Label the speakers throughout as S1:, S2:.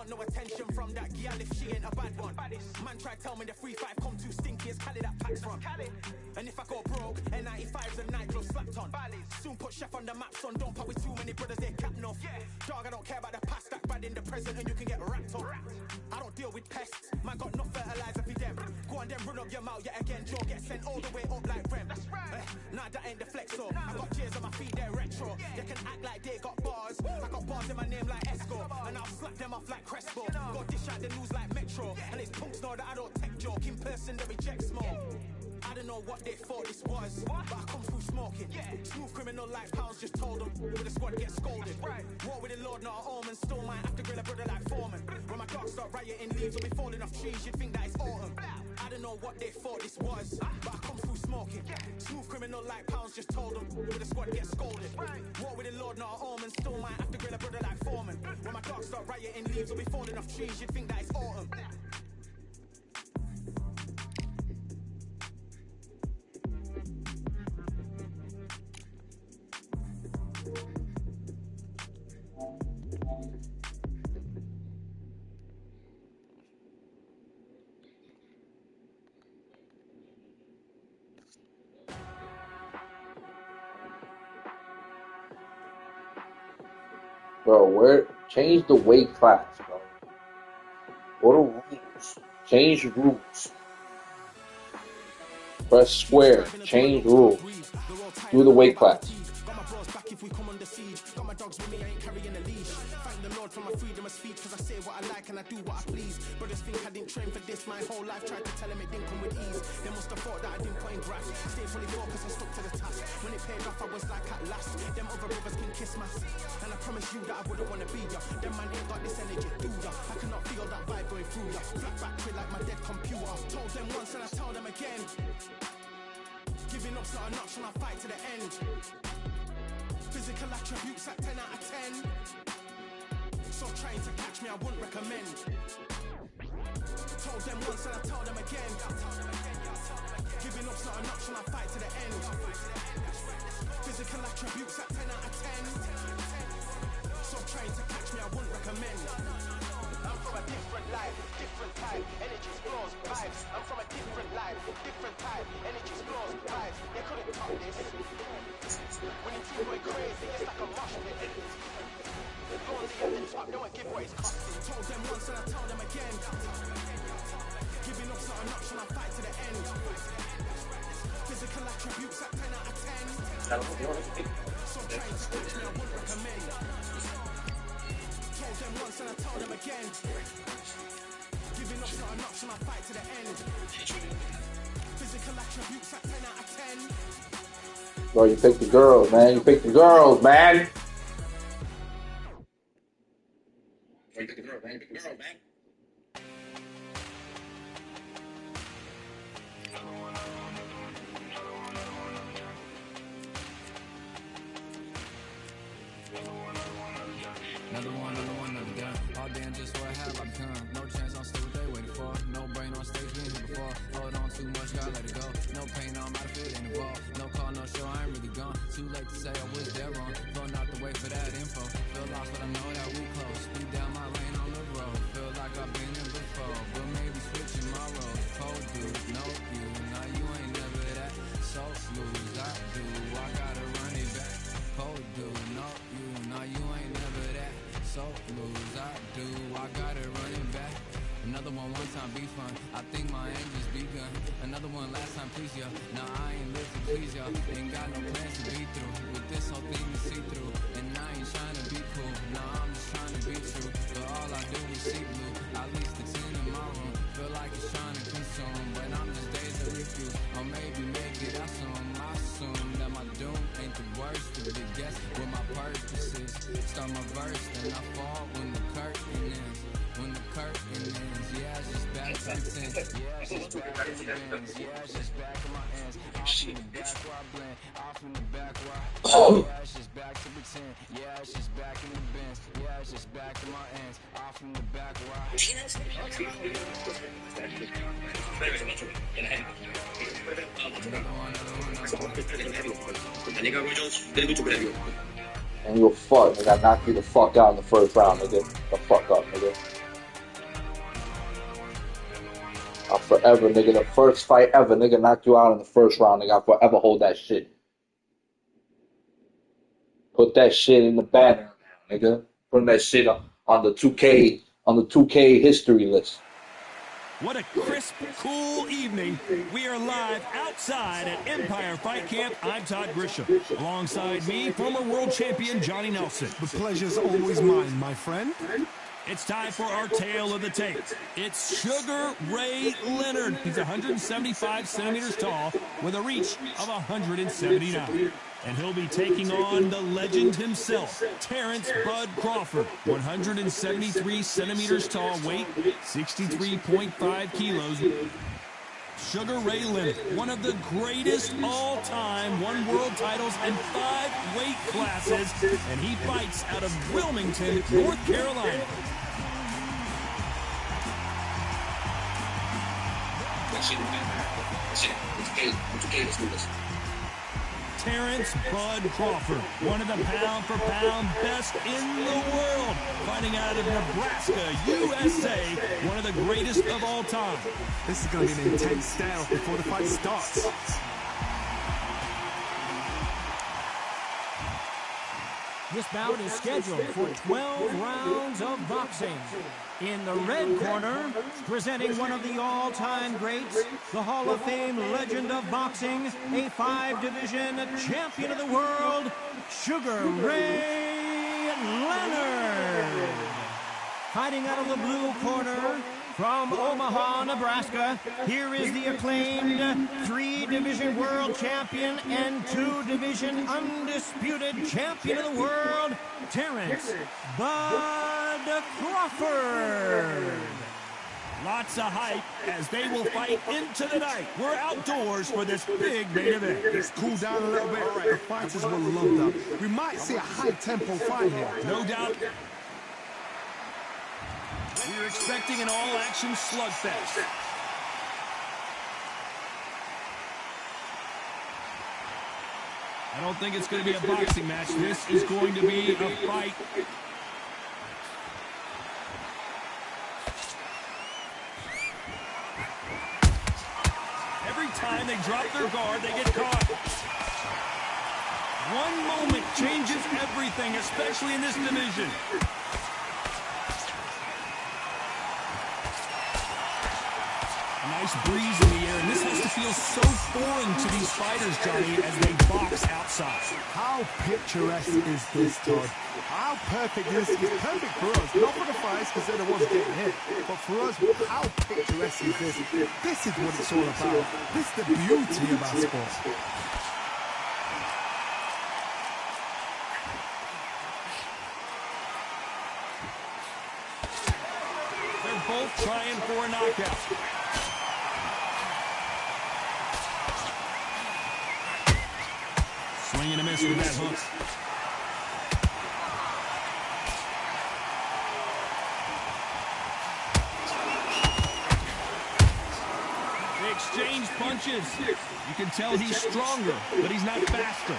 S1: want no attention from that girl if she ain't a bad one. Man try tell me the 3-5 come too stinky, it's Cali that packs from. And if I go broke, N95's a nightclub slapped on. Soon put Chef on the map, son, don't put with too many brothers, they cap enough. Dog, I don't care about the past, that bad in the present and you can get wrapped up. I don't deal with pests, man got no fertilizer for them. Go on then run up your mouth yet again, Joe get sent all the way up like Rem. Nah, that ain't the flexo, I got cheers on my feet, they're retro. They can act like they got bars, I got bars in my name like Esco. And I'll slap them off like Crespo. Go dish out the news like Metro. And it's punks know that I don't tech joke, in person they reject smoke. I don't know what they thought this was, but I come through smoking. Smooth criminal like Pounds just told them, with the squad get scolded. War with the Lord, not an omen. Still might have to grill a brother like Foreman. When my dogs start rioting, leaves will be falling off trees, you'd think that it's autumn. I don't know what they thought this was, but I come through smoking. Smooth criminal like Pounds just told them, with the squad get scolded. War with the Lord, not an omen. Still might have to grill a brother like Foreman. When my dogs start rioting, leaves will be falling off trees, you'd think that it's autumn.
S2: Bro, where change the weight class, bro. Go to rules. Change rules. Press square. Change rules. Do the weight class.
S1: Got my dogs with me, I ain't carrying a leash. Thank the Lord for my freedom of speech, cause I say what I like and I do what I please. Brothers think I didn't train for this my whole life, tried to tell them it didn't come with ease. They must have thought that I didn't put in graphs. Stayed fully focused and stuck to the task. When it paid off, I was like at last. Them other brothers can kiss my ass. And I promise you that I wouldn't wanna be ya. Them man ain't got this energy, do ya? I cannot feel that vibe going through ya. Flat battery like my dead computer. Told them once and I tell them again. Giving up's not an option, I fight to the end. Physical attributes at 10 out of 10. So trying to catch me, I wouldn't recommend. Told them once and I tell them again. Giving up's not an option, I fight to the end. Physical attributes at 10 out of 10. So trying to catch me, I wouldn't recommend. I'm from a different life, different type, energies, flows, vibes. I'm from a different life, different type, energies, flows, vibes. They couldn't top this. When you team going crazy, it's like a mosh pit. Lonely at the top, no one give what it's costing. Told them once and I tell them again. Giving up's not an option, I fight to the end. Physical attributes at 10 out of 10. So trying to catch me, I wouldn't recommend. Told them once and I tell them again. Giving up's not an option, I fight to the end. Physical attributes at 10 out of 10.
S2: Bro, you picked the girls, man. You picked the girls, man.
S3: You picked the girls, man. You picked the girls, man.
S4: Another gun. All damn just what have I become. No chance, I'm still what they waiting for. No brain on stage, been here before. Hold on too much, gotta let it go. No pain, I'm out of fit ain't involved. No call, no show, I ain't really gone. Too late to say I was there wrong. Going out the way for that info. Feel lost, but I know that we close. Speed down my lane on the road. Feel like I've been in before, but maybe switching my role. Cold dude, no you. Now you ain't never that. So lose, I do. I gotta run it back. Cold dude, no you. Now you ain't never that. So lose, I do. I gotta run it back. Another one time be fun. I think my aim just begun. Another one last time please ya. Now I ain't live to please ya. Ain't got no plans to be through. With this whole thing to see through. And I ain't trying to be cool. Nah, I'm just trying to be true. But all I do is see blue. At least the 10 in my room. Feel like it's trying to consume. But I'm just days of refuse. Or maybe make it out soon. I assume that my doom ain't the worst. To be guess what my purpose is. Start my verse, then I fall when the curtain ends. When the curtain ends, yeah, it's just back to the tent. Yeah, it's just back to the ends. Yeah, it's just back in my hands. Off in the back where I blend. Off in the back where I... Yeah, it's just back to pretend. Yeah, it's just back in the bins. Yeah, it's just back in my hands. Off in the back where I...
S2: And you'll fuck, nigga. I knocked you the fuck out in the first round, nigga. The fuck up, nigga. forever, nigga. The first fight ever, nigga, knocked you out in the first round, nigga. I forever hold that shit. Put that shit in the banner, nigga. Putting that shit on the 2K history list.
S5: What a crisp, cool evening. We are live outside at Empire Fight Camp. I'm Todd Grisham. Alongside me, former world champion Johnny Nelson.
S6: The pleasure's always mine, my friend.
S5: It's time for our tale of the tape. It's Sugar Ray Leonard. He's 175 centimeters tall with a reach of 179. And he'll be taking on the legend himself, Terrence Bud Crawford. 173 centimeters tall, weight 63.5 kilos. Sugar Ray Leonard, one of the greatest all-time, won world titles in 5 weight classes, and he fights out of Wilmington, North Carolina. Terrence Bud Crawford, one of the pound-for-pound best in the world, fighting out of Nebraska, USA, one of the greatest of all time.
S6: This is going to be an intense stare before the fight starts.
S7: This bout is scheduled for 12 rounds of boxing. In the red corner, presenting one of the all-time greats, the Hall of Fame legend of boxing, a 5-division champion of the world, Sugar Ray Leonard. Fighting out of the blue corner, from Omaha, Nebraska, here is the acclaimed 3-division world champion and 2-division undisputed champion of the world, Terrence Bud Crawford.
S5: Lots of hype as they will fight into the night. We're outdoors for this big main event.
S6: It's cooled down a little bit. The fighters will load up. We might see a high-tempo fight here.
S5: No doubt. We're expecting an all-action slugfest. I don't think it's going to be a boxing match. This is going to be a fight. Every time they drop their guard, they get caught. One moment changes everything, especially in this division. Nice breeze in the air, and this has to feel so foreign to these fighters, Johnny, as they box outside.
S6: How picturesque is this, Todd? How perfect is this? It's perfect for us, not for the fighters because they're the ones getting hit, but for us, how picturesque is this? This is what it's all about. This is the beauty of our sport.
S5: They're both trying for a knockout. Swing and a miss with that hook. They exchange punches. You can tell he's stronger, but he's not faster.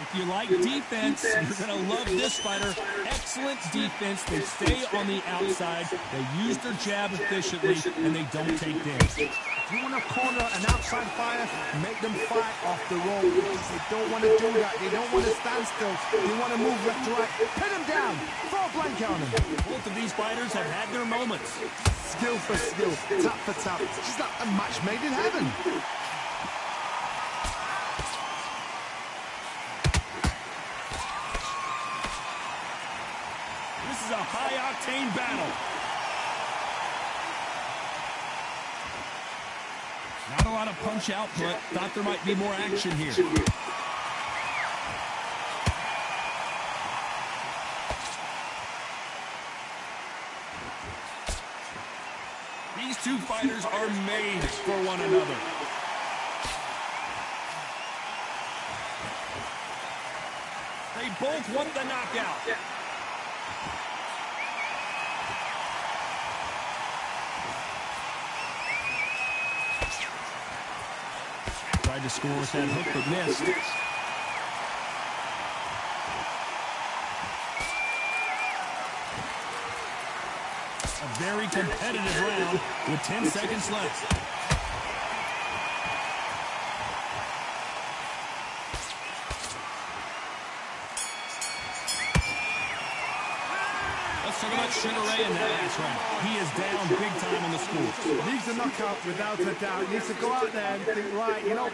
S5: If you like defense, you're going to love this fighter. Excellent defense. They stay on the outside. They use their jab efficiently, and they don't take damage.
S6: If you want to corner an outside fighter, make them fight off the rope because they don't want to do that. They don't want to stand still. They want to move left to right. Pin them down. Throw a blanket on them.
S5: Both of these fighters have had their moments.
S6: Skill for skill, tap for tap. It's like a match made in heaven.
S5: This is a high-octane battle. Not a lot of punch output. Thought there might be more action here. These two fighters are made for one another. They both want the knockout. Tried to score with that hook, but missed. A very competitive round with 10 seconds left. Let's talk about Sugar Ray in that last round. He is down big time on the score.
S6: Needs a knockout without a doubt. Needs to go out there and think, right, you know.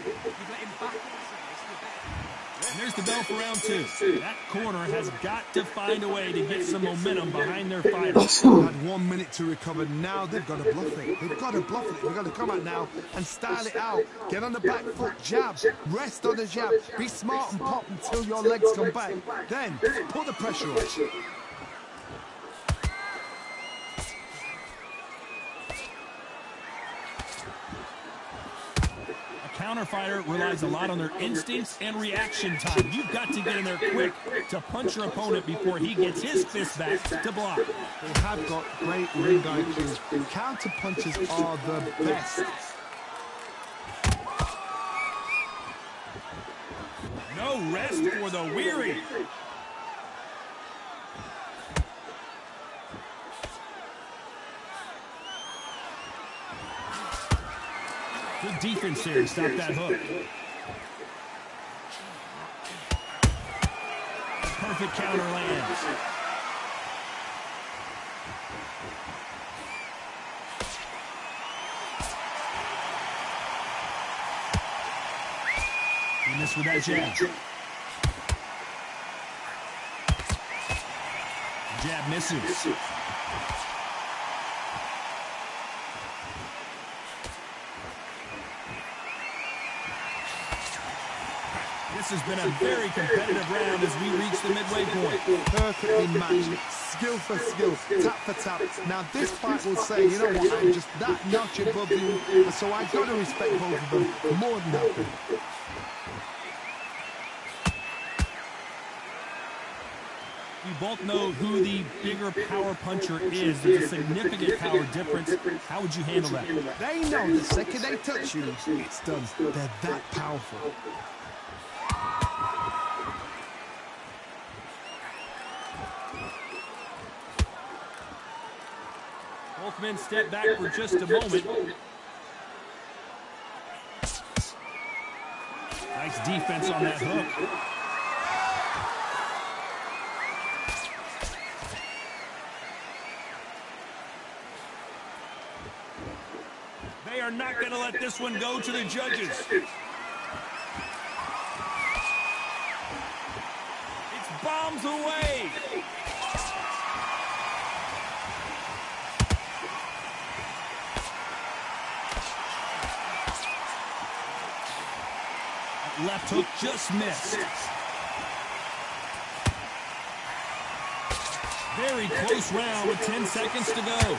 S5: And there's the bell for round 2. That corner has got to find a way to get some momentum behind their fighter.
S6: Had 1 minute to recover. Now they've got to bluff it. They've got to bluff it. They've got to come out now and style it out. Get on the back foot, jab. Rest on the jab. Be smart and pop until your legs come back. Then put the pressure on.
S5: Counter fighter relies a lot on their instincts and reaction time. You've got to get in there quick to punch your opponent before he gets his fist back to block.
S6: They have got great ring IQ. Counter punches are the best.
S5: No rest for the weary. Good defense there to stop that hook. Perfect counter lands. He missed with that jab. Jab misses. This has been a very competitive round as we reach the midway point.
S6: Perfectly matched, skill for skill, tap for tap. Now this fight will say, you know what, I'm just that notch above you, and so I've got to respect both of them more than that.
S5: We both know who the bigger power puncher is. There's a significant power difference. How would you handle that?
S6: They know the second they touch you, it's done. They're that powerful.
S5: Both men step back for just a moment. Nice defense on that hook. They are not going to let this one go to the judges. It's bombs away. Left hook just missed. Very close round with 10 seconds to go.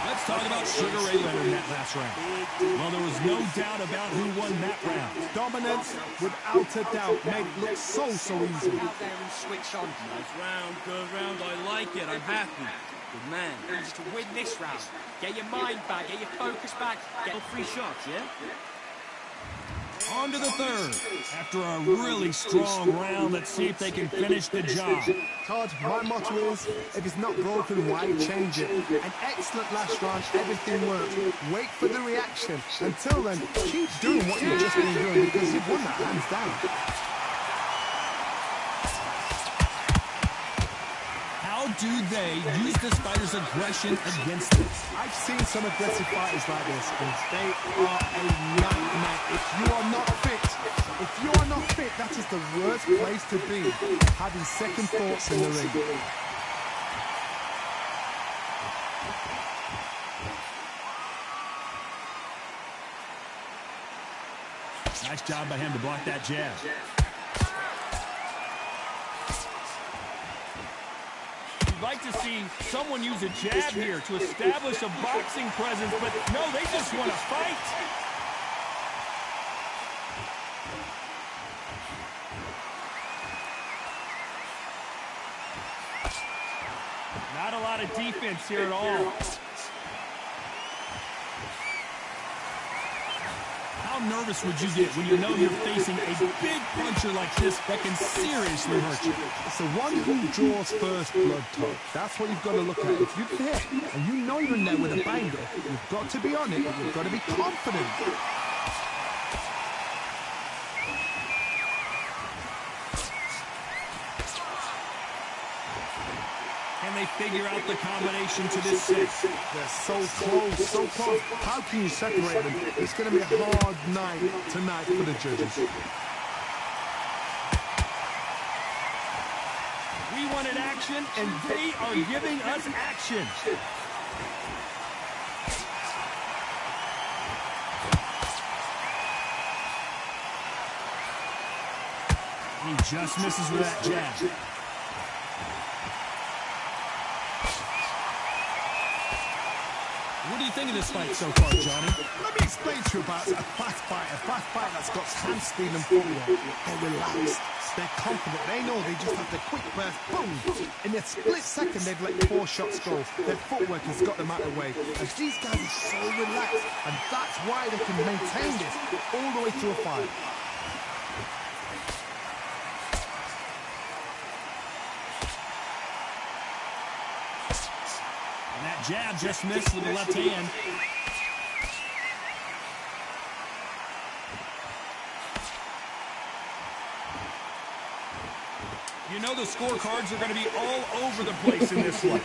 S5: Let's talk about Sugar Ray Leonard in that last round. Well, there was no doubt about who won that round.
S6: Dominance, without a doubt, made it look so easy.
S8: Out there and switch on.
S9: Nice round, good round. I like it. I'm happy. Good man.
S8: Just to win this round. Get your mind back, get your focus back. Get
S9: 3 shots, yeah?
S5: On to the third. After a really strong round, let's see if they can finish the job.
S6: Todd, my motto is, if it's not broken, why change it? An excellent last round, everything worked. Wait for the reaction. Until then, keep doing what you've just been doing because you've won that hands down.
S5: How do they use this fighter's aggression against this?
S6: I've seen some aggressive fighters like this, and they are a nightmare. If you are not fit, that is the worst place to be, having second thoughts in the ring.
S5: Nice job by him to block that jab. You'd like to see someone use a jab here to establish a boxing presence, but no, they just want to fight. Not a lot of defense here at all. How nervous would you get when you know you're facing a big puncher like this that can seriously hurt you?
S6: It's the one who draws first blood, Todd. That's what you've got to look at. If you get hit and you know you're in there with a banger, you've got to be on it, but you've got to be confident.
S5: Can they figure out the combination to this set?
S6: They're so close, so close. How can you separate them? It's going to be a hard night tonight for the judges.
S5: We wanted action, and they are giving us action. He just misses with that jab. What do you think of this fight so far, Johnny?
S6: Let me explain to you about a fast fight that's got hand speed and footwork. They're relaxed, they're confident, they know they just have the quick burst, boom! In a split second, they've let 4 shots go. Their footwork has got them out of the way. And these guys are so relaxed, and that's why they can maintain this all the way through a fight.
S5: That jab just missed with the left hand. You know the scorecards are going to be all over the place in this one.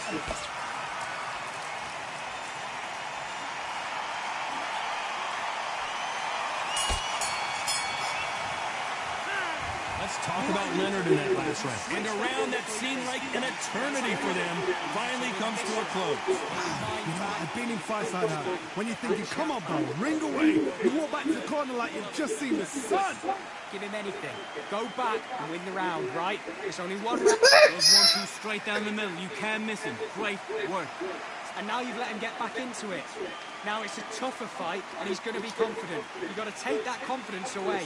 S5: Let's talk about Leonard in that last round. And a round that seemed like an eternity for them finally comes to a close.
S6: You know, I've been in fights like that. When you're thinking, come on, bro, ring away. You walk back to the corner like you've just seen the sun.
S8: Give him anything. Go back and win the round, right? It's only one round.
S9: There's 1-2 straight down the middle. You can't miss him. Great work.
S8: And now you've let him get back into it. Now it's a tougher fight, and he's going to be confident. You've got to take that confidence away.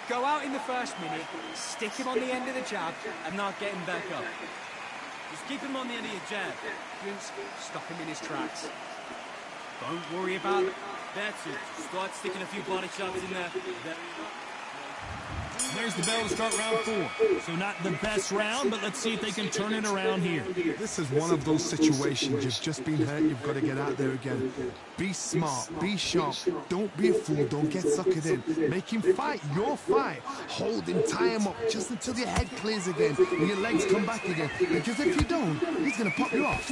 S8: Go out in the first minute, stick him on the end of the jab,
S9: I'm not getting back up. Just keep him on the end of your jab.
S8: stop him in his tracks.
S9: Don't worry about it. That's it. Start sticking a few body shots in there.
S5: There's the bell to start round 4. So not the best round, but let's see if they can turn it around here.
S6: This is one of those situations. You've just been hurt. You've got to get out there again. Be smart. Be sharp. Don't be a fool. Don't get suckered in. Make him fight your fight. Hold him. Tie him up just until your head clears again and your legs come back again. Because if you don't, he's going to pop you off.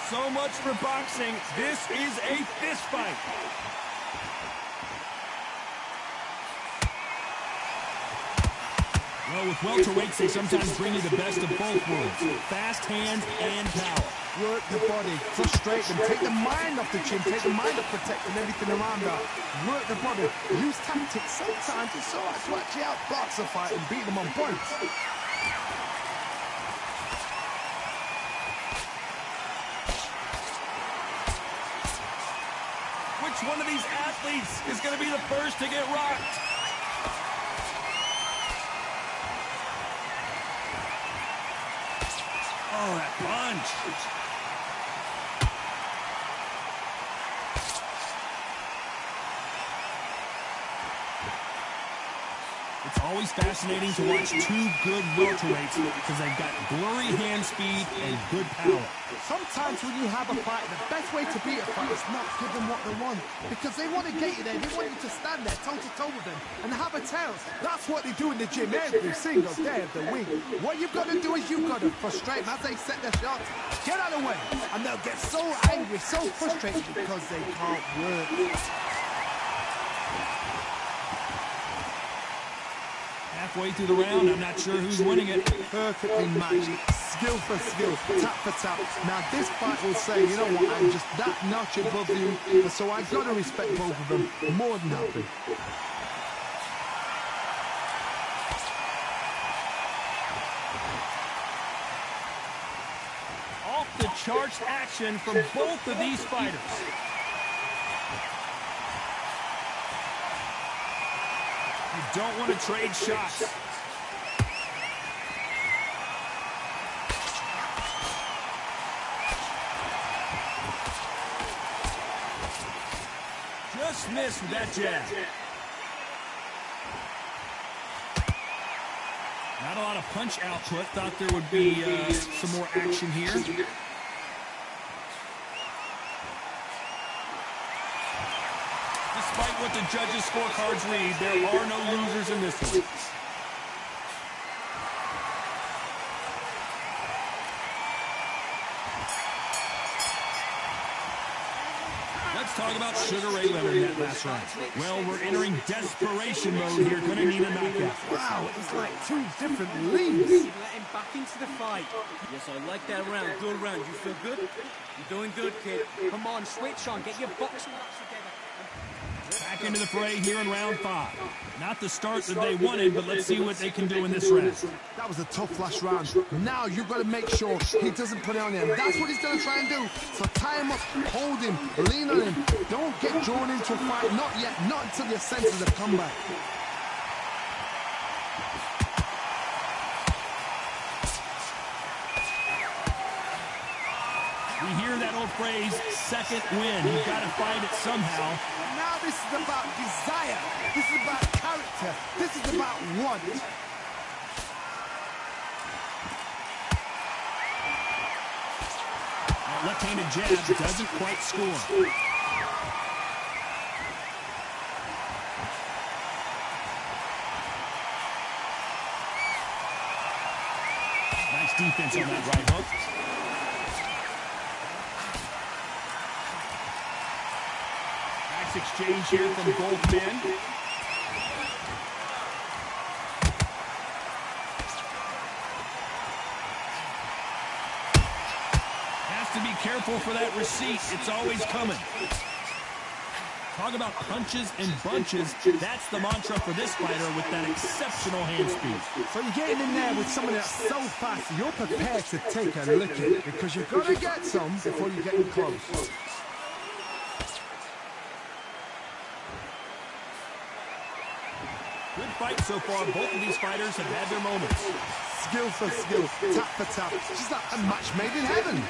S5: So much for boxing. This is a fist fight. Well, with welterweights, they sometimes bring you the best of both worlds. Fast hands and power.
S6: Work the body, frustrate them, take the mind off the chin, take the mind off protecting everything around that. Work the body, use tactics. Sometimes it's so hard to actually outbox a fight and beat them on points.
S5: Which one of these athletes is going to be the first to get rocked? Oh, that punch. It's always fascinating to watch two good welterweights because they've got blurry hand speed and good power.
S6: Sometimes when you have a fight, the best way to beat a fight is not give them what they want. Because they want to get you there. They want you to stand there toe-to-toe with them and have a tail. That's what they do in the gym every single day of the week. What you've got to do is you've got to frustrate them as they set their shots. Get out of the way. And they'll get so angry, so frustrated because they can't work.
S5: Halfway through the round, I'm not sure who's winning it.
S6: Perfectly matched, skill for skill, tap for tap. Now this fight will say, you know what, I'm just that notch above you, so I've got to respect both of them more than happy.
S5: Off the charts action from both of these fighters. You don't want to trade shots. just missed with that jab. Not a lot of punch output. Thought there would be some more action here. Despite what the judges' scorecards read, there are no losers in this one. Let's talk about Sugar Ray Leonard in that last round. Well, we're entering desperation mode here. Gonna need a knockout.
S6: Wow, it's like two different leagues.
S8: Let him back into the fight.
S9: Yes, I like that round. Good round. You feel good? You're doing good, kid.
S8: Come on, switch on. Get your boxing laps together.
S5: Back into the fray here in round 5. Not the start that they wanted, but let's see what they can do in this round.
S6: That was a tough last round. Now you've got to make sure he doesn't put it on him. That's what he's going to try and do. So tie him up, hold him, lean on him. Don't get drawn into a fight. Not yet. Not until your senses have come back.
S5: We hear that old phrase, second win. You've got to find it somehow.
S6: Now this is about desire. This is about character. This is about want.
S5: That left-handed jab doesn't quite score. Nice defense on that right hook. Exchange here from both men. Has to be careful for that receipt. It's always coming. Talk about punches and bunches. That's the mantra for this fighter with that exceptional hand speed.
S6: So you're getting in there with someone that's so fast, you're prepared to take a licking because you've got to get some before you get close.
S5: Good fight so far. Both of these fighters have had their moments.
S6: Skill for skill, tap for tap. She's like a match made in heaven.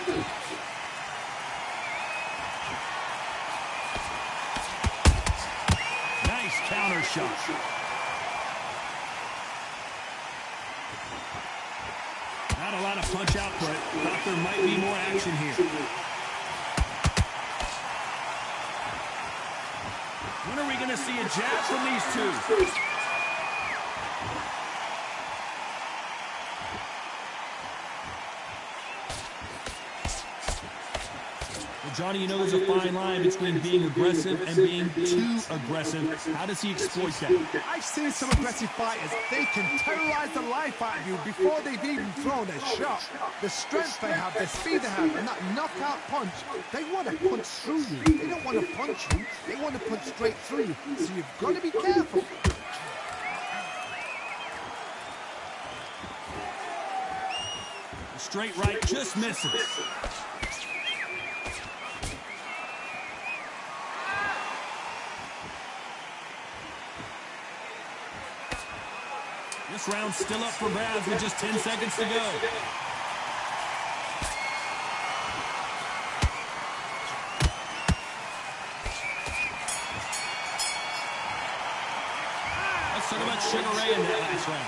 S5: Nice counter shot. Not a lot of punch output. Thought there might be more action here. When are we going to see a jab from these two? Johnny, you know there's a fine line between being aggressive and being too aggressive. How does he exploit that?
S6: I've seen some aggressive fighters. They can terrorize the life out of you before they've even thrown a shot. The strength they have, the speed they have, and that knockout punch, they want to punch through you. They don't want to punch you. They want to punch straight through you. So you've got to be careful.
S5: The straight right just misses. This round's still up for grabs with just 10 seconds to go. Let's talk about Sugar Ray in that last round.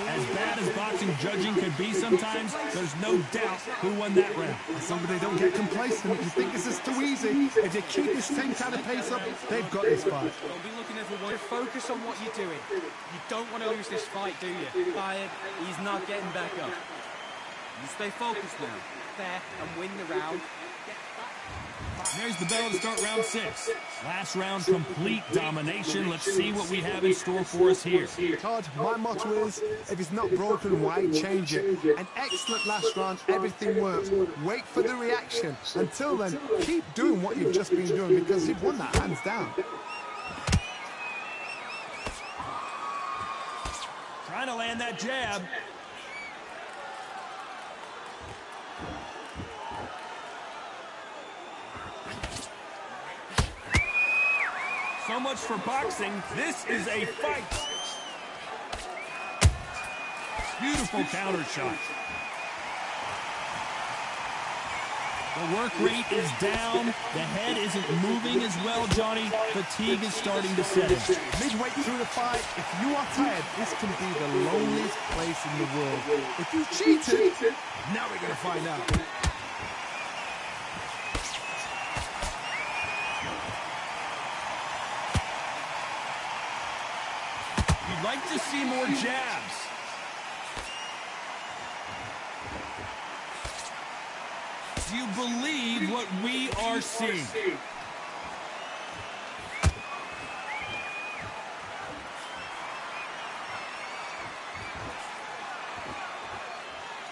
S5: As bad as boxing judging could be sometimes, there's no doubt who won that round.
S6: Somebody don't get complacent. You think this is too easy. If you keep this same kind of pace up, they've got this fight.
S8: Don't be looking at the one. Focus on what you're doing. You don't want to lose this fight, do you?
S9: Tired. He's not getting back up. You stay focused now.
S8: There and win the round.
S5: There's the bell to start round 6. Last round, complete domination. Let's see what we have in store for us here.
S6: Todd, my motto is, if it's not broken, why change it? An excellent last round, everything works. Wait for the reaction. Until then, keep doing what you've just been doing because you've won that hands down.
S5: Trying to land that jab. So much for boxing. This is a fight. Beautiful counter shot. The work rate is down. The head isn't moving as well, Johnny. Fatigue is starting to set in.
S6: Midway through the fight, if you are tired, this can be the loneliest place in the world. If you cheated, now we're going to find out.
S5: You'd like to see more jabs. Do you believe what we are seeing?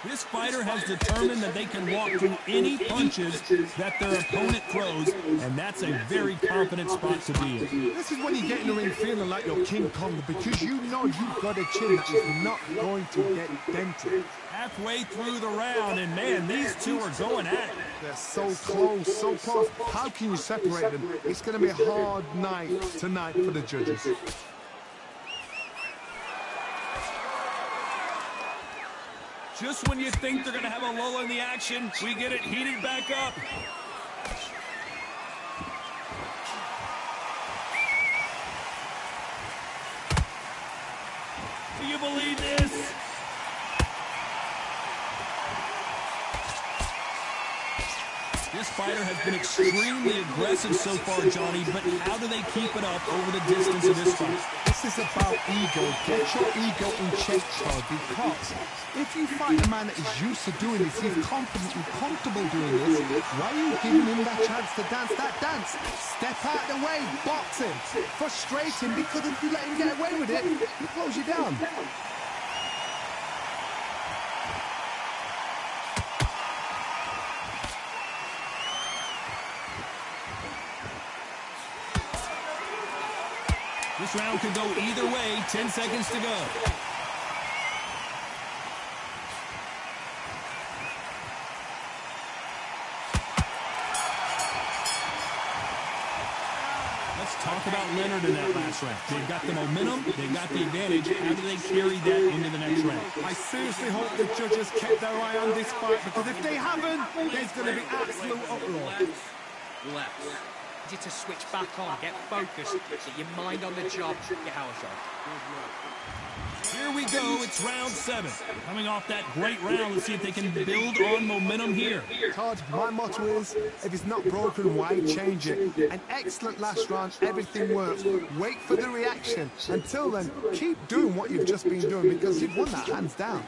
S5: This fighter has determined that they can walk through any punches that their opponent throws, and that's a very confident spot to be in.
S6: This is when you get in the ring feeling like you're King Kong, because you know you've got a chin that is not going to get dented.
S5: Halfway through the round, and man, these two are going at it.
S6: They're so close, so close. How can you separate them? It's going to be a hard night tonight for the judges.
S5: Just when you think they're going to have a lull in the action, we get it heated back up. Do you believe this? This fighter has been extremely aggressive so far, Johnny, but how do they keep it up over the distance of this fight?
S6: This is about ego. Get your ego in check, Todd, because if you fight a man that is used to doing this, he's confident and comfortable doing this, why are you giving him that chance to dance that dance? Step out of the way, box him, frustrate him, because if you let him get away with it, he close you down.
S5: This round could go either way. 10 seconds to go. Let's talk about Leonard in that last round. They've got the momentum. They've got the advantage. How do they carry that into the next round?
S6: I seriously hope the judges kept their eye on this fight, because if they haven't, there's going to be absolute uproar.
S8: Relax. You to switch back on, get focused, get your mind on the job, get hours on.
S5: Here we go, it's round 7. Coming off that great round, let's see if they can build on momentum here.
S6: Todd, my motto is, if it's not broken, why change it? An excellent last round, everything works. Wait for the reaction. Until then, keep doing what you've just been doing, because you've won that hands down.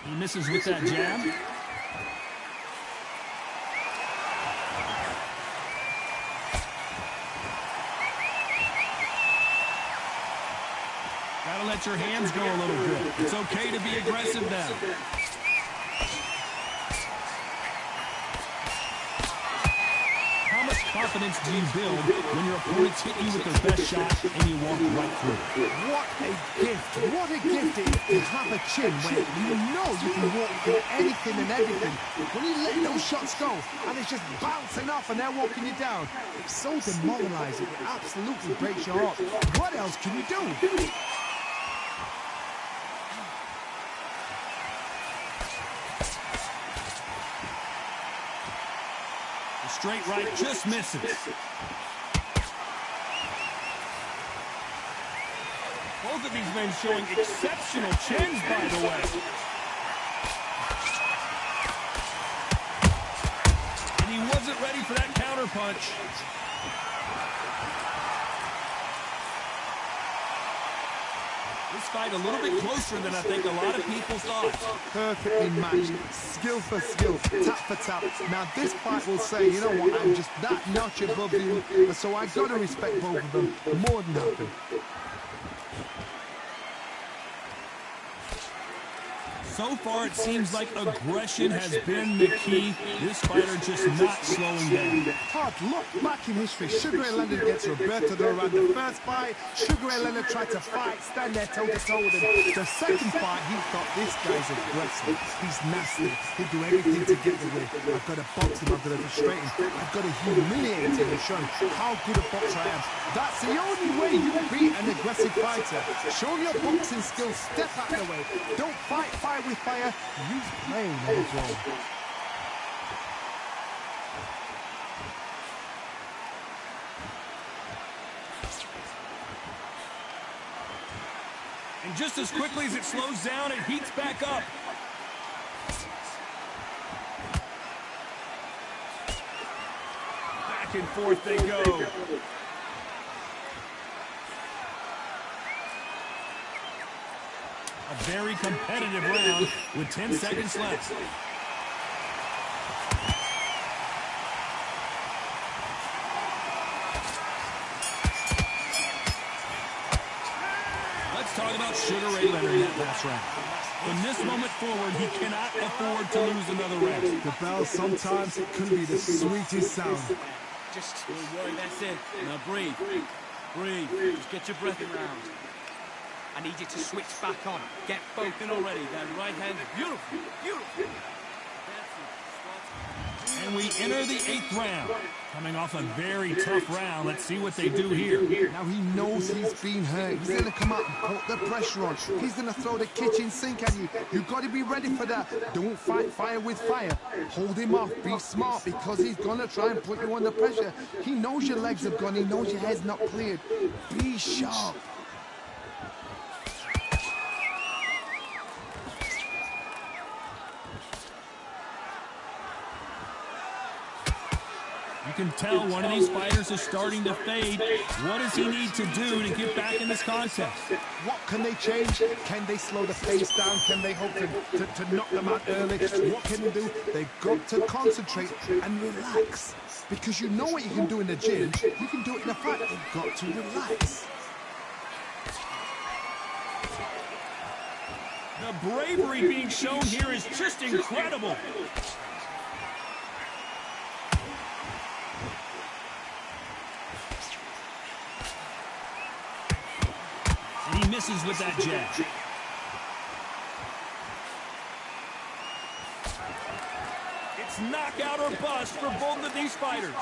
S5: He misses with that jab. Gotta let your hands go a little bit. It's okay to be aggressive now. How much confidence do you build when your opponents hit you with their best shot and you walk right through?
S6: What a gift. What a gift it is to have a chin where you know you can walk through anything and everything. When you let those shots go and it's just bouncing off and they're walking you down, it's so demoralizing. It absolutely breaks your heart. What else can you do?
S5: Straight right just misses. Both of these men showing exceptional chins, by the way. And he wasn't ready for that counter punch. This fight a little bit closer than I think a lot of people thought.
S6: Perfectly matched, skill for skill, tap for tap. Now this fight will say, you know what, I'm just that notch above you, so I got to respect both of them more than happy.
S5: So far, it seems like aggression has been the key. This fighter just not slowing down.
S6: Todd, look back in history. Sugar Ray Leonard gets Roberto Duran the first fight. Sugar Ray Leonard tried to fight, stand there toe-to-toe with him. The second fight, he thought, this guy's aggressive. He's nasty. He'll do everything to get the win. I've got to box him. I've got to frustrate him. I've got to humiliate him and show him how good a boxer I am. That's the only way you beat an aggressive fighter. Show your boxing skills. Step out of the way. Don't fight with fire, use playing on his own.
S5: And just as quickly as it slows down, it heats back up. Back and forth they go. A very competitive round with 10 seconds left. Let's talk about Sugar Ray Leonard in that last round. From this moment forward, he cannot afford to lose another round.
S6: The bell, sometimes it could be the sweetest sound.
S9: Just don't worry, that's it. Now breathe. Breathe. Just get your breath around.
S8: I need you to switch back on. Get focused.
S9: And already, that right hand is beautiful. Beautiful.
S5: And we enter the 8th round. Coming off a very tough round. Let's see what they do here.
S6: Now he knows he's been hurt. He's going to come out and put the pressure on. He's going to throw the kitchen sink at you. You've got to be ready for that. Don't fight fire with fire. Hold him off. Be smart, because he's going to try and put you under pressure. He knows your legs have gone. He knows your head's not cleared. Be sharp.
S5: You can tell one of these fighters is starting to fade. What does he need to do to get back in this contest?
S6: What can they change? Can they slow the pace down? Can they hope to knock them out early? What can they do? They've got to concentrate and relax. Because you know what you can do in the gym. You can do it in a fight. You've got to relax.
S5: The bravery being shown here is just incredible. And he misses with that jab. It's knockout or bust for both of these fighters.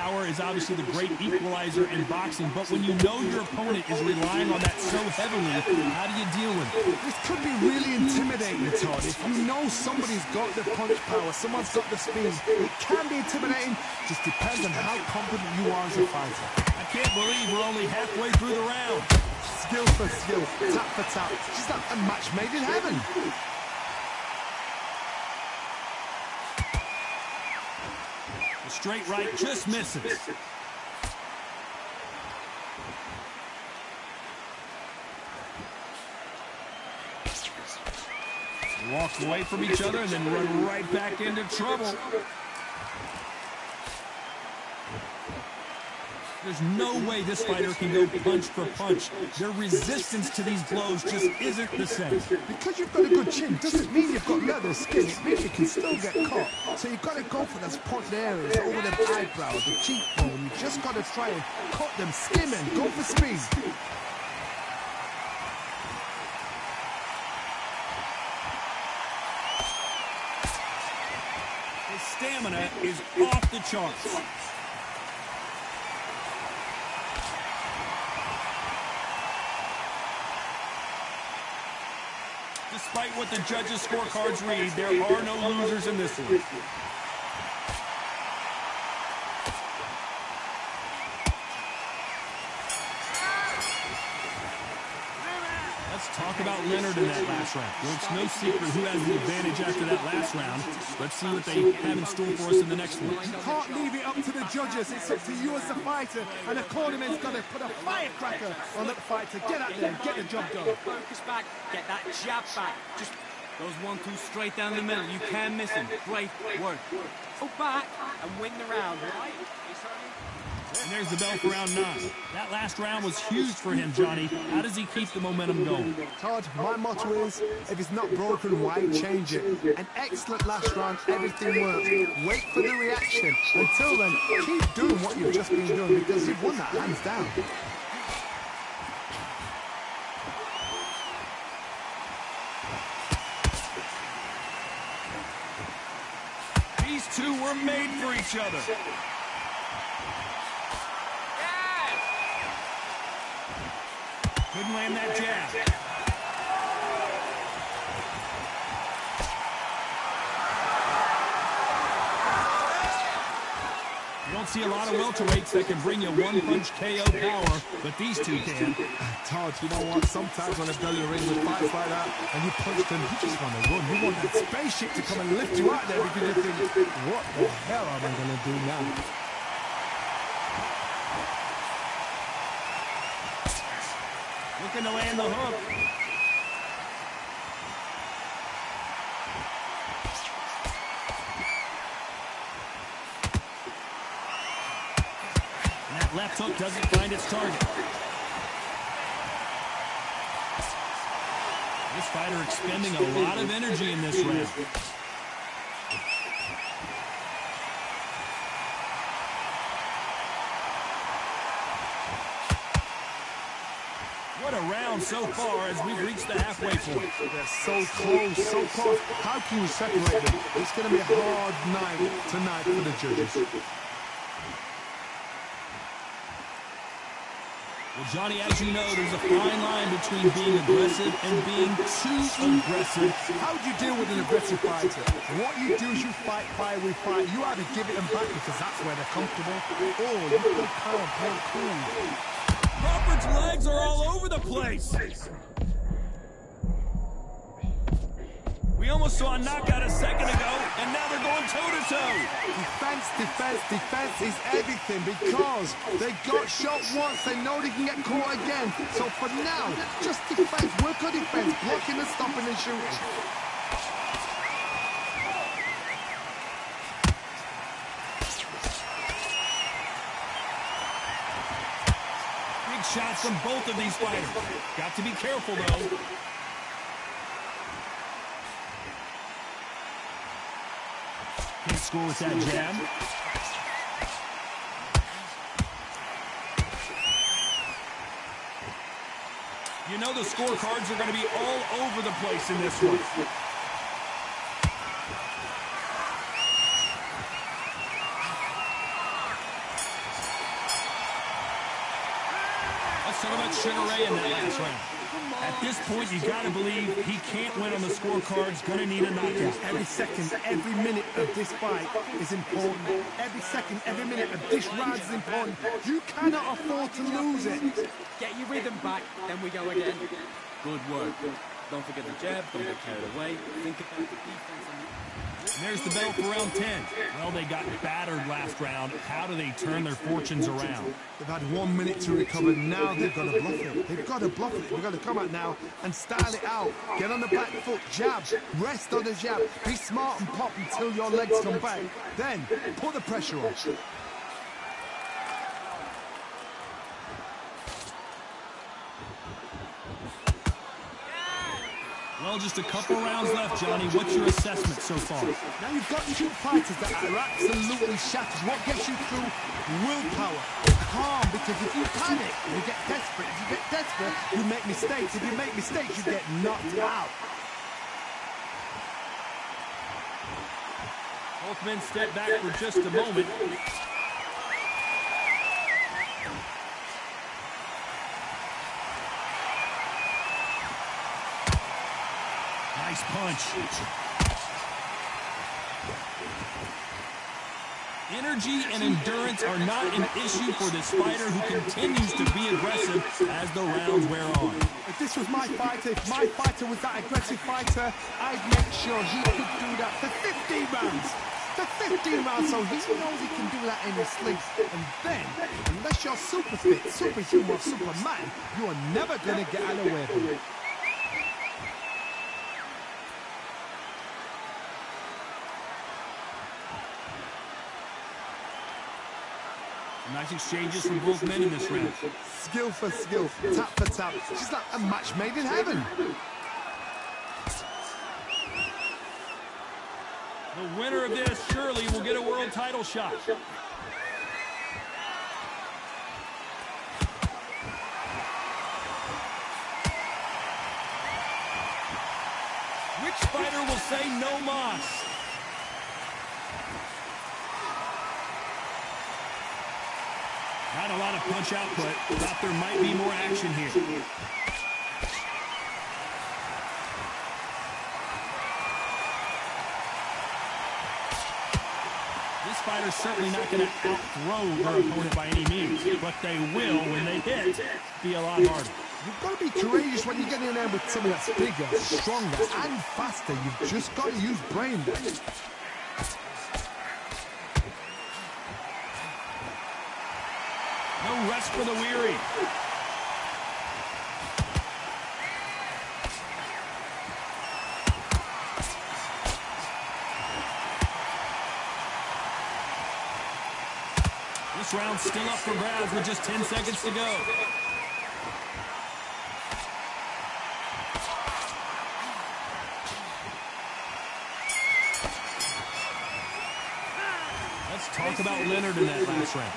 S5: Power is obviously the great equalizer in boxing, but when you know your opponent is relying on that so heavily, how do you deal with it?
S6: This could be really intimidating, Todd. If you know somebody's got the punch power, someone's got the speed, it can be intimidating. Just depends on how confident you are as a fighter.
S5: I can't believe we're only halfway through the round.
S6: Skill for skill, tap for tap. Just like a match made in heaven.
S5: Straight right just misses. They walk away from each other and then run right back into trouble. There's no way this fighter can go punch for punch. Their resistance to these blows just isn't the same.
S6: Because you've got a good chin doesn't mean you've got leather skin. It means you can still get caught. So you've got to go for those point areas, over the eyebrow, the cheekbone. You just got to try and cut them, skim them, go for speed.
S5: His stamina is off the charts. Despite what the judges' scorecards read, there are no losers in this one. Let's talk about Leonard in that last round. Well, it's no secret who has the advantage after that last round. Let's see what they have in store for us in the next one.
S6: You can't leave it up to the judges. It's up to you as the fighter. And the cornerman's got to put a firecracker on that fight to get out there and get the job done.
S8: Focus back. Get that jab back. Just
S9: those 1-2 straight down the middle. You can't miss him. Great work.
S8: go back and win the round, right?
S5: And there's the bell for round 9. That last round was huge for him, Johnny. How does he keep the momentum going?
S6: Todd, my motto is, if it's not broken, why change it? An excellent last round, everything worked. Wait for the reaction. Until then, keep doing what you've just been doing, because you've won that hands down.
S5: These two were made for each other. Couldn't land that jab. You don't see a lot of welterweights that can bring you one-punch KO power, but these two can.
S6: Todd, you know what? Sometimes when a belly ring with fights like that, and you punch them, you just want to run. You want that spaceship to come and lift you out there because you think, what the hell am I going to do now?
S5: Looking to land the hook. Left hook doesn't find its target. This fighter expending a lot of energy in this round. What a round so far as we've reached the halfway point.
S6: They're so close, so close. How can you separate them? It's going to be a hard night tonight for the judges.
S5: Well, Johnny, as you know, there's a fine line between being aggressive and being too aggressive.
S6: How do you deal with an aggressive fighter? What you do is you fight fire with fire. You either give it them back because that's where they're comfortable, or you play calm, play cool.
S5: Crawford's legs are all over the place. We almost saw a knockout a second ago, and now they're going toe-to-toe.
S6: Defense, defense, defense is everything because they got shot once. They know they can get caught again. So for now, just defense, work on defense, blocking and stopping and shooting.
S5: Big shots from both of these fighters. Got to be careful, though. Can't score with that jab. You know the scorecards are going to be all over the place in this one. Let's talk about Sugar Ray in that last round. At this point, you got to believe he can't win on the scorecards. Going to need a knockout.
S6: Every second, every minute of this fight is important. Every second, every minute of this round is important. You cannot afford to lose it.
S8: Get your rhythm back, then we go again.
S9: Good work. Don't forget the jab, don't get carried away. Think about the defense.
S5: And there's the bell for round 10. Well, they got battered last round. How do they turn their fortunes around?
S6: They've had 1 minute to recover. Now they've got to bluff it. They've got to bluff it. They've got to come out now and style it out. Get on the back foot, jab, rest on the jab. Be smart and pop until your legs come back. Then put the pressure on.
S5: Well, just a couple rounds left, Johnny. What's your assessment so far?
S6: Now you've got two fighters that are absolutely shattered. What gets you through? Willpower. Calm, because if you panic, you get desperate. If you get desperate, you make mistakes. If you make mistakes, you get knocked out.
S5: Both men step back for just a moment. Nice punch. Energy and endurance are not an issue for this fighter who continues to be aggressive as the rounds wear on.
S6: If this was my fighter, if my fighter was that aggressive fighter, I'd make sure he could do that for 15 rounds. For 15 rounds, so he knows he can do that in his sleep. And then, unless you're super fit, superhuman, or Superman, you are never going to get out of the way from it.
S5: Nice exchanges from both men in this round.
S6: Skill for skill, tap for tap. She's like a match made in heaven.
S5: The winner of this surely will get a world title shot. Which fighter will say no mas? Not a lot of punch output. Thought there might be more action here. This fighter's certainly not going to outthrow their opponent by any means, but they will, when they hit, be a lot harder.
S6: You've got to be courageous when you get in there with somebody that's bigger, stronger, and faster. You've just got to use brain.
S5: No rest for the weary. This round's still up for grabs with just 10 seconds to go. Talk about Leonard in that last round.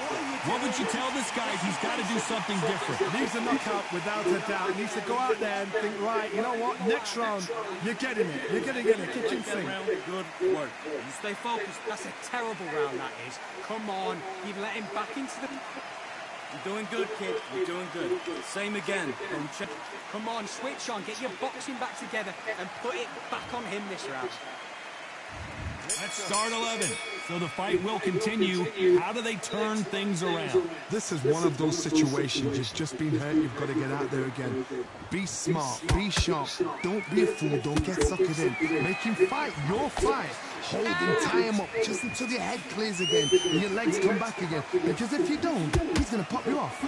S5: What would you tell this guy? He's got to do something different.
S6: He needs a knockout without a doubt. He needs to go out there and think, right, you know what? Next round, you're getting it. You're going to get a kitchen sink.
S9: Good work. You stay focused.
S8: That's a terrible round, that is. Come on. You've let him back into the...
S9: You're doing good, kid. You're doing good. Same again. Don't check.
S8: Come on, switch on. Get your boxing back together and put it back on him this round.
S5: Let's start 11. So the fight will continue. How do they turn things around?
S6: This is one of those situations. You've just been hurt. You've got to get out there again. Be smart. Be sharp. Don't be a fool. Don't get suckered in. Make him fight your fight. Hold him, tie him up just until your head clears again and your legs come back again. Because if you don't, he's going to pop you off.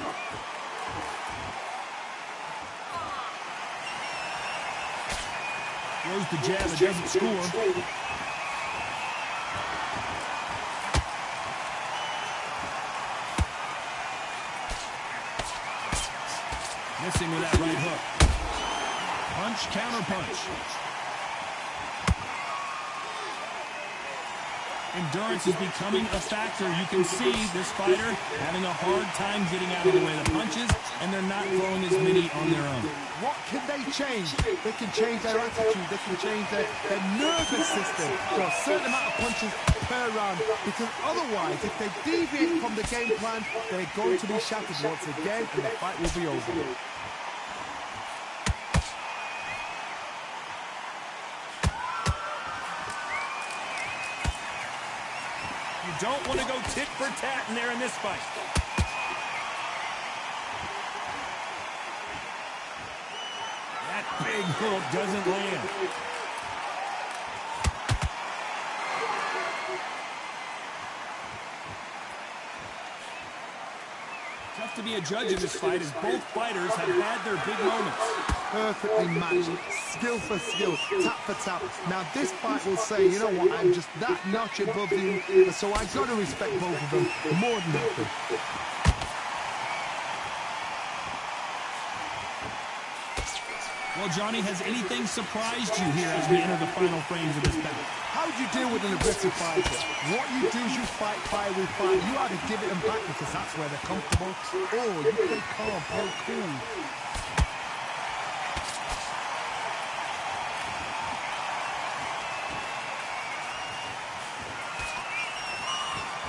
S5: Throws the jab. It doesn't score. Missing with that right hook. Punch, counter punch. Endurance is becoming a factor. You can see this fighter having a hard time getting out of the way of the punches, and they're not throwing as many on their own.
S6: What can they change? They can change their attitude. They can change their nervous system to a certain amount of punches per round, because otherwise, if they deviate from the game plan, they're going to be shattered once again, and the fight will be over.
S5: Don't want to go tit for tat in there in this fight. That big hook doesn't land. Tough to be a judge in this fight as both fighters have had their big moments.
S6: Perfectly matched, skill for skill, tap for tap. Now this fight will say, you know what, I'm just that notch above you, so I've got to respect both of them more than nothing.
S5: Well, Johnny, has anything surprised you here as we enter the final frames of this battle?
S6: How do you deal with an aggressive fighter? What you do is you fight fire with fire. You either give it them back because that's where they're comfortable, or you play calm, play cool.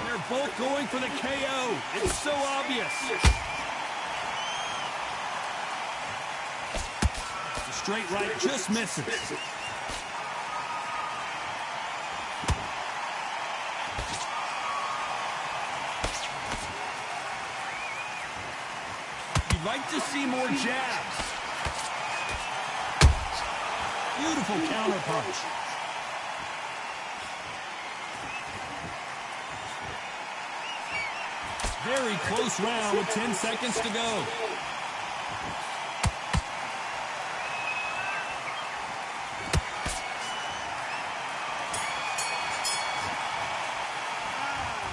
S5: They're both going for the KO. It's so obvious. The straight right just misses. You'd like to see more jabs. Beautiful counter punch. Very close round with 10 seconds to go.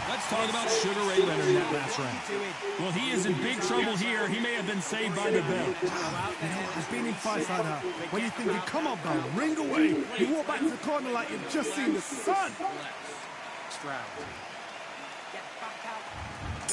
S5: Let's talk about Sugar Ray Leonard in that last round. Well, he is in big trouble here. He may have been saved by the bell.
S6: I've been in fights like that. When you think, come on, bell, ring away. You walk back to the corner like you've just seen the sun.
S8: Next round. Get back out.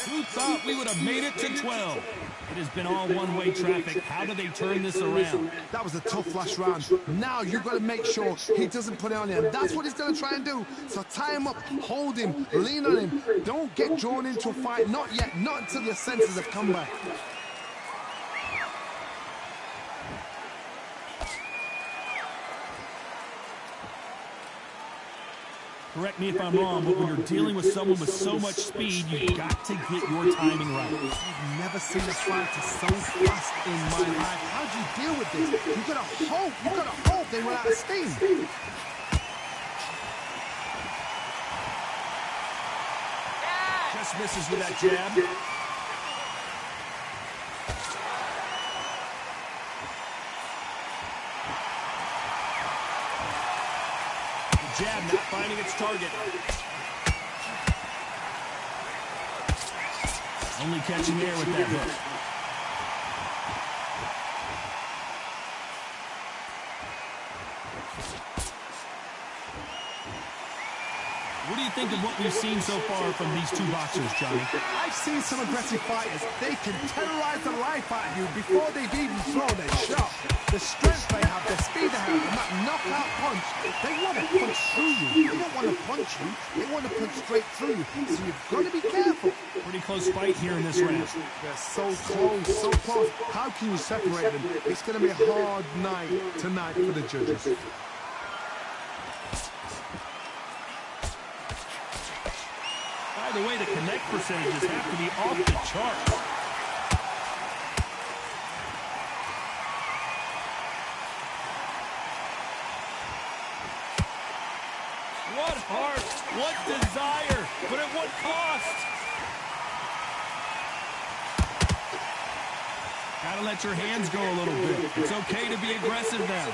S5: Who thought we would have made it to 12? It has been all one-way traffic. How do they turn this around?
S6: That was a tough last round. Now you've got to make sure he doesn't put it on you. And that's what he's going to try and do. So tie him up, hold him, lean on him. Don't get drawn into a fight. Not yet. Not until your senses have come back.
S5: Correct me if I'm wrong, but when you're dealing with someone with so much speed, you've got to get your timing right.
S6: I've never seen a fighter so fast in my life. How do you deal with this? You've got to hope they run out of steam.
S5: Just misses with that jab. Jab not finding its target. Only catching air with that hook. What do you think of what we've seen so far from these two boxers, Johnny?
S6: I've seen some aggressive fighters. They can terrorize the life out of you before they've even thrown a shot. The strength they have, the speed they have, and that knockout punch, they want to punch through you. They don't want to punch you. They want to punch straight through you. So you've got to be careful.
S5: Pretty close fight here in this round.
S6: They're so close, so close. How can you separate them? It's going to be a hard night tonight for the judges.
S5: By the way, the connect percentages have to be off the charts. What heart, what desire, but at what cost? Gotta let your hands go a little bit. It's okay to be aggressive now.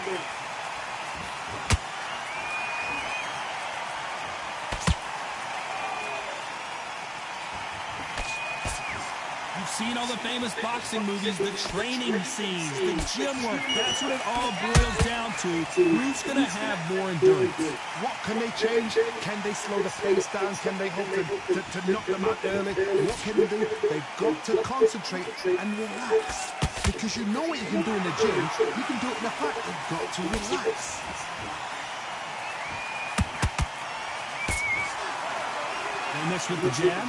S5: Seen all the famous boxing movies, the training scenes, the gym work. That's what it all boils down to. Who's going to have more endurance?
S6: What can they change? Can they slow the pace down? Can they hope to knock them out early? What can they do? They've got to concentrate and relax. Because you know what you can do in the gym. You can do it in the fight. You've got to relax.
S5: They miss with the jab.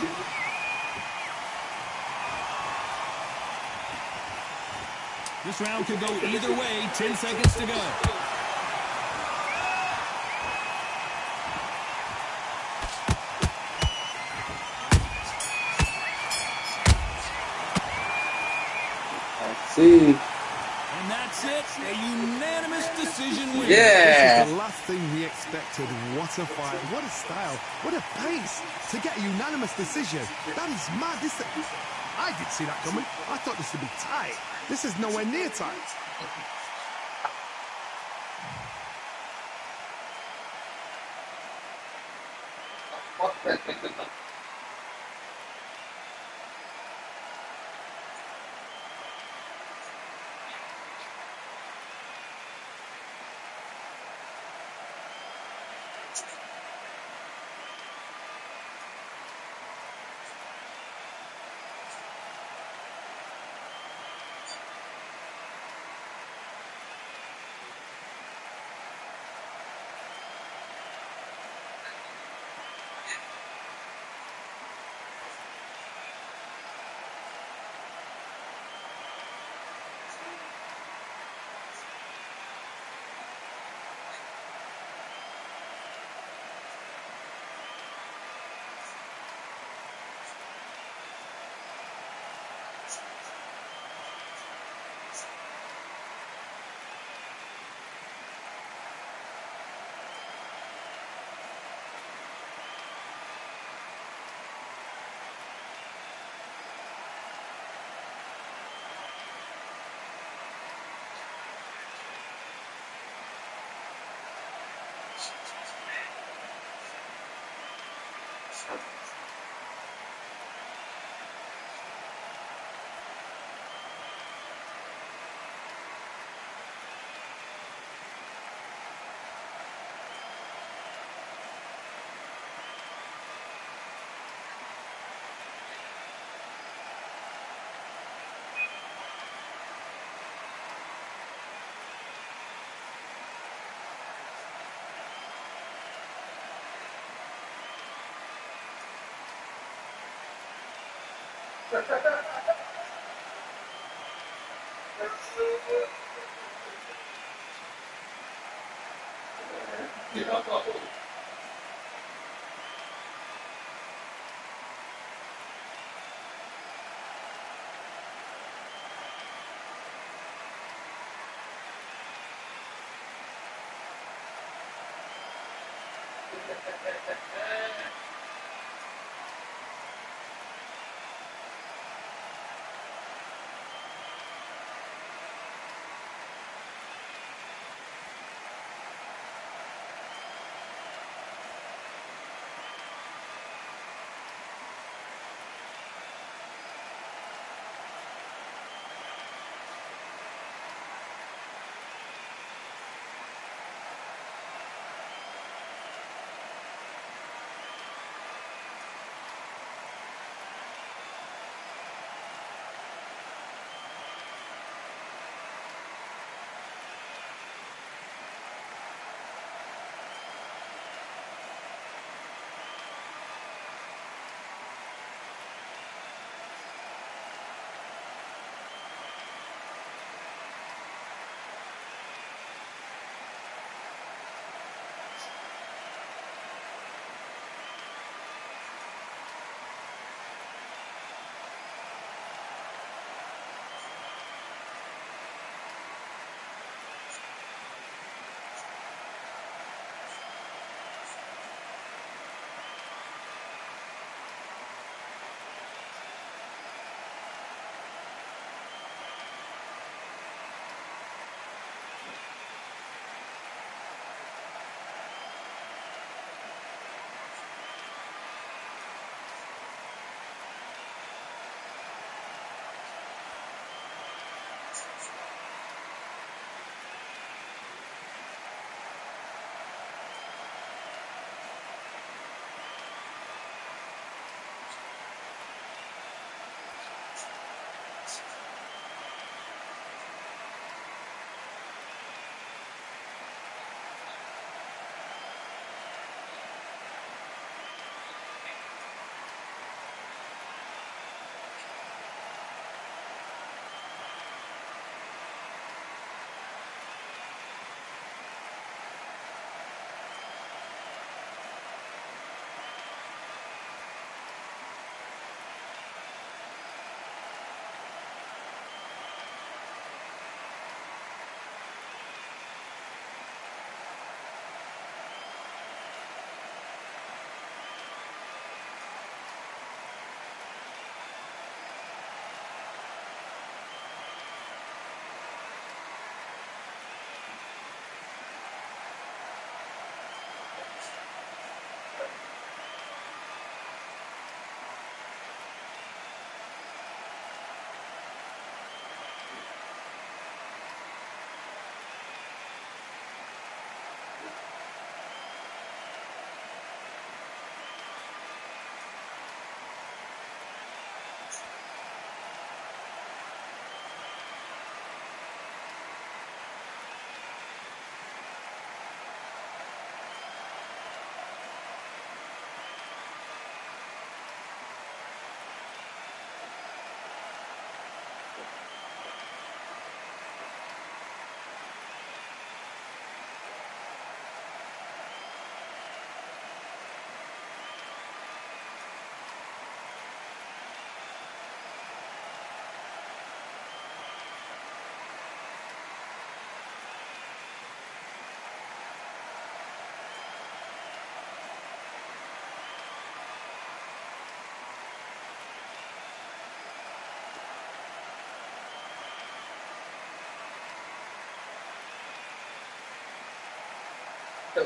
S5: This round could go either way. 10 seconds to go.
S2: See.
S5: And that's it. A unanimous decision win.
S2: Yeah.
S6: This is the last thing we expected. What a fight. What a style. What a pace. To get a unanimous decision. That is mad. I didn't see that coming. I thought this would be tight. This is nowhere near tight.
S2: Yo,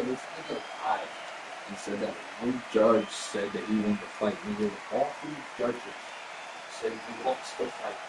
S2: this nigga lied and said that one judge said that he wanted to fight. Nigga, all three judges said he wants to fight.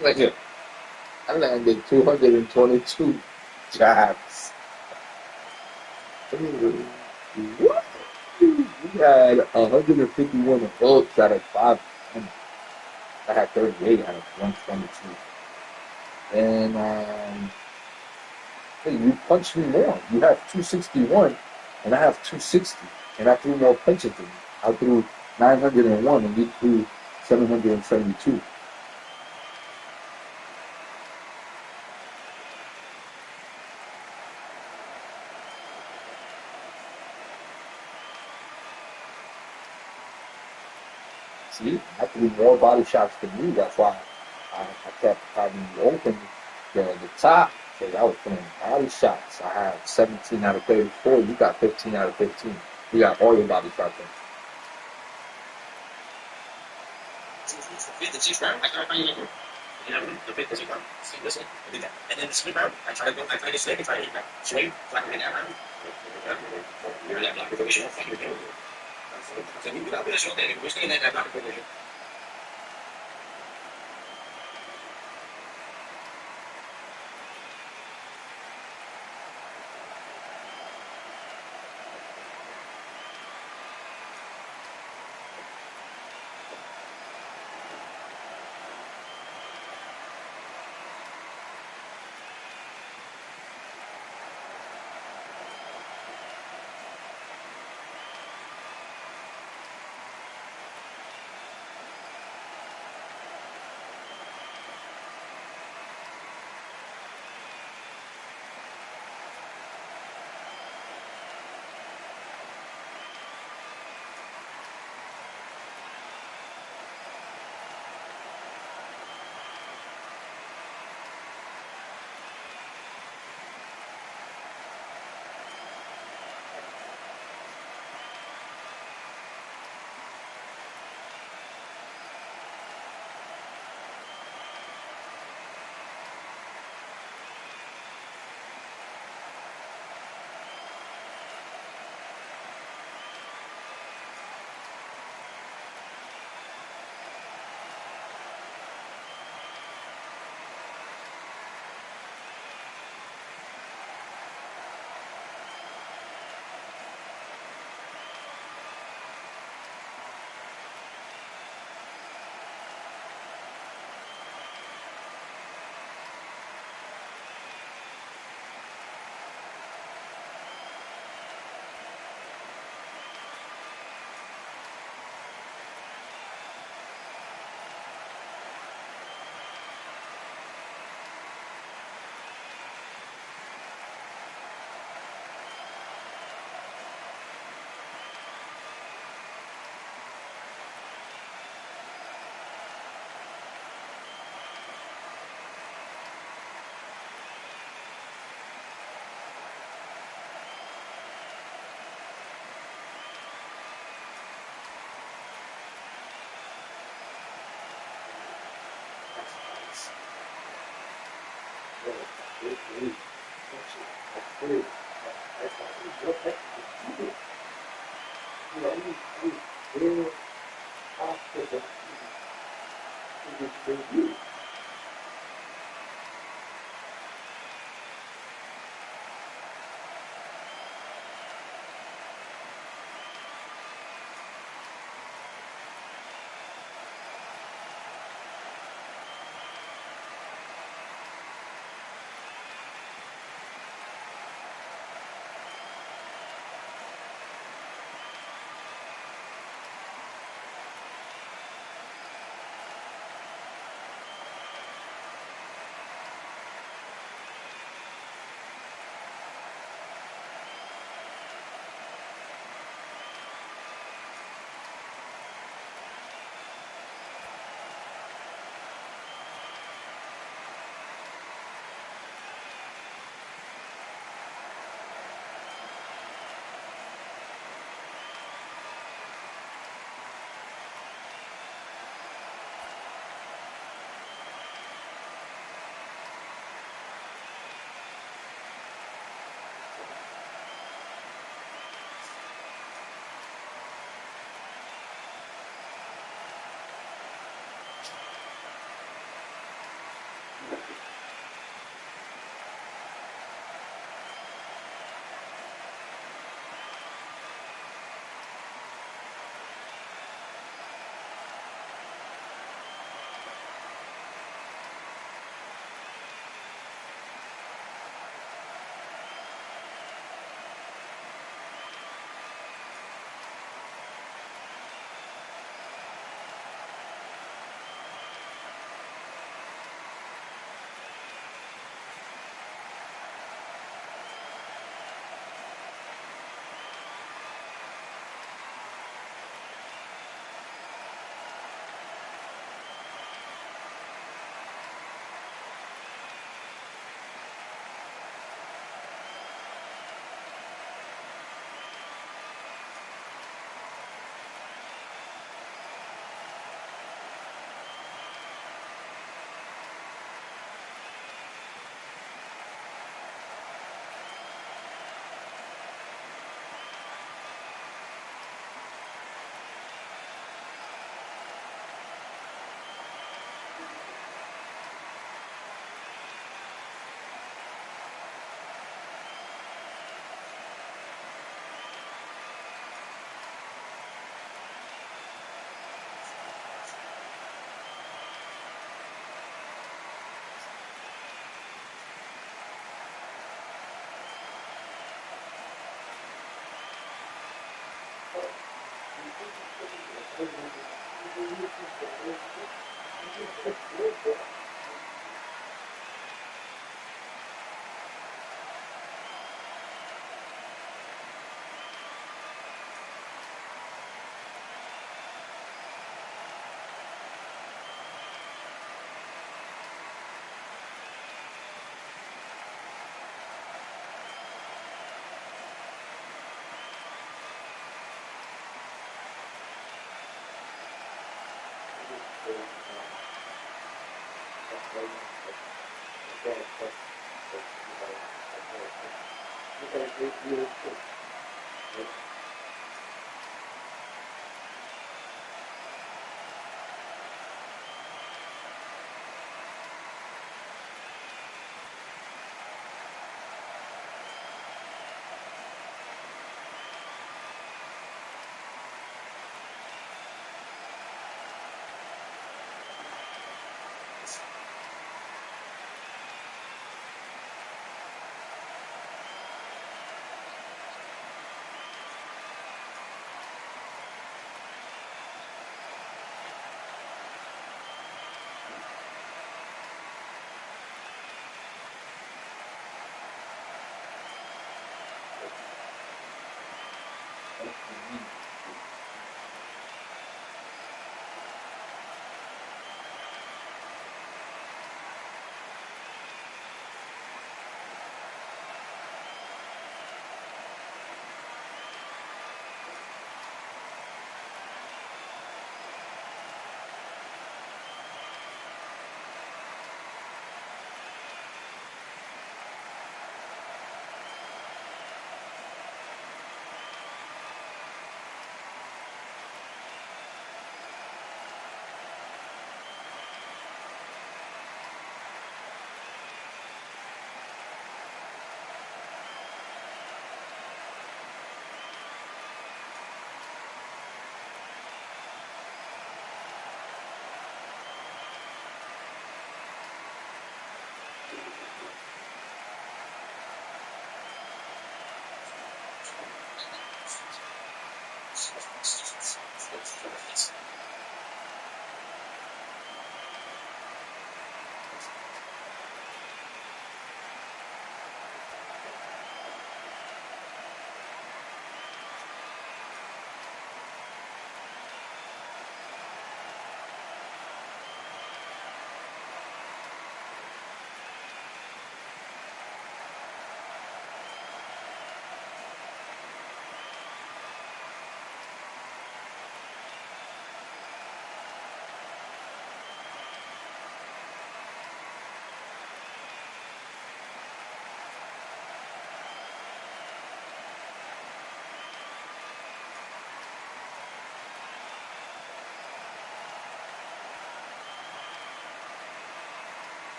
S2: Nigga, I landed 222 jabs. What? We had 151 votes out of 500. I had 38 out of 122. And hey, you punched me more. You have 261, and I have 260. And I threw more punches than you. I threw 901, and you threw 772. See, I threw more body shots than you. That's why I kept having you open the top, because I was throwing body shots. I had 17 out of 34. You got 15 out of 15. You got all your body shots in.
S3: And then the swing round, I try to go, I try to snake and try to hit that. Swing, flat right down. You're that block position, fuck you, dude. So we got this all day, we're staying in that block position.